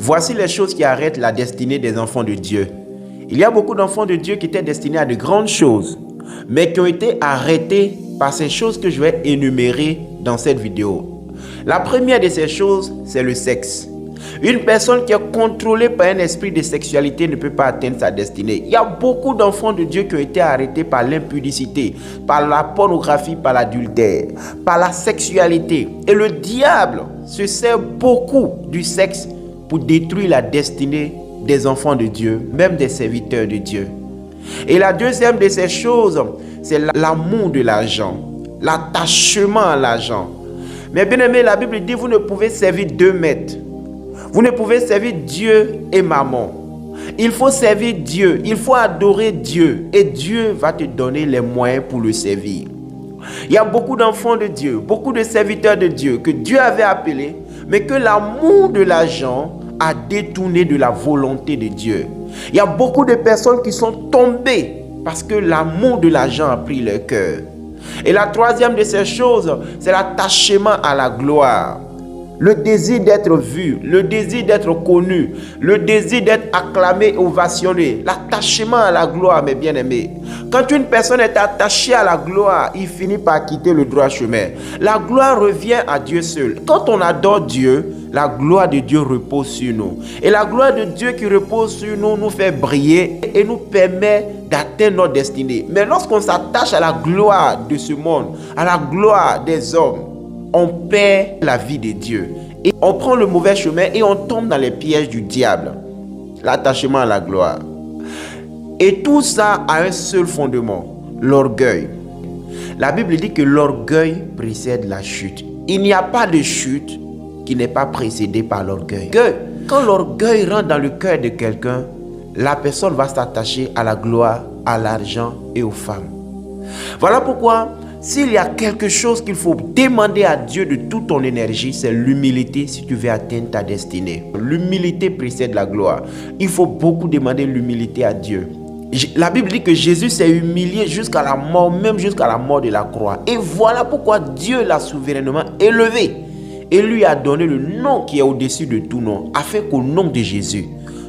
Voici les choses qui arrêtent la destinée des enfants de Dieu. Il y a beaucoup d'enfants de Dieu qui étaient destinés à de grandes choses, mais qui ont été arrêtés par ces choses que je vais énumérer dans cette vidéo. La première de ces choses, c'est le sexe. Une personne qui est contrôlée par un esprit de sexualité ne peut pas atteindre sa destinée. Il y a beaucoup d'enfants de Dieu qui ont été arrêtés par l'impudicité, par la pornographie, par l'adultère, par la sexualité. Et le diable se sert beaucoup du sexe pour détruire la destinée des enfants de Dieu, même des serviteurs de Dieu. Et la deuxième de ces choses, c'est l'amour de l'argent, l'attachement à l'argent. Mais bien aimé, la Bible dit, vous ne pouvez servir deux maîtres. Vous ne pouvez servir Dieu et maman. Il faut servir Dieu, il faut adorer Dieu et Dieu va te donner les moyens pour le servir. Il y a beaucoup d'enfants de Dieu, beaucoup de serviteurs de Dieu que Dieu avait appelés, mais que l'amour de l'argent a détourné de la volonté de Dieu. Il y a beaucoup de personnes qui sont tombées parce que l'amour de l'argent a pris leur cœur. Et la troisième de ces choses, c'est l'attachement à la gloire. Le désir d'être vu, le désir d'être connu, le désir d'être acclamé, ovationné, l'attachement à la gloire, mes bien-aimés. Quand une personne est attachée à la gloire, il finit par quitter le droit chemin. La gloire revient à Dieu seul. Quand on adore Dieu, la gloire de Dieu repose sur nous. Et la gloire de Dieu qui repose sur nous nous fait briller et nous permet d'atteindre notre destinée. Mais lorsqu'on s'attache à la gloire de ce monde, à la gloire des hommes, on perd la vie de Dieu. Et on prend le mauvais chemin et on tombe dans les pièges du diable. L'attachement à la gloire. Et tout ça a un seul fondement, l'orgueil. La Bible dit que l'orgueil précède la chute. Il n'y a pas de chute qui n'est pas précédée par l'orgueil. Quand l'orgueil rentre dans le cœur de quelqu'un, la personne va s'attacher à la gloire, à l'argent et aux femmes. Voilà pourquoi, s'il y a quelque chose qu'il faut demander à Dieu de toute ton énergie, c'est l'humilité si tu veux atteindre ta destinée. L'humilité précède la gloire. Il faut beaucoup demander l'humilité à Dieu. La Bible dit que Jésus s'est humilié jusqu'à la mort, même jusqu'à la mort de la croix. Et voilà pourquoi Dieu l'a souverainement élevé et lui a donné le nom qui est au-dessus de tout nom, afin qu'au nom de Jésus,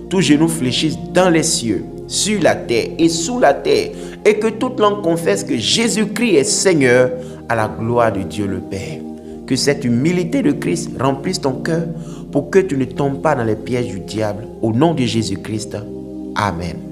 tous genoux fléchissent dans les cieux, sur la terre et sous la terre, et que toute langue confesse que Jésus-Christ est Seigneur, à la gloire de Dieu le Père. Que cette humilité de Christ remplisse ton cœur pour que tu ne tombes pas dans les pièges du diable. Au nom de Jésus-Christ, Amen.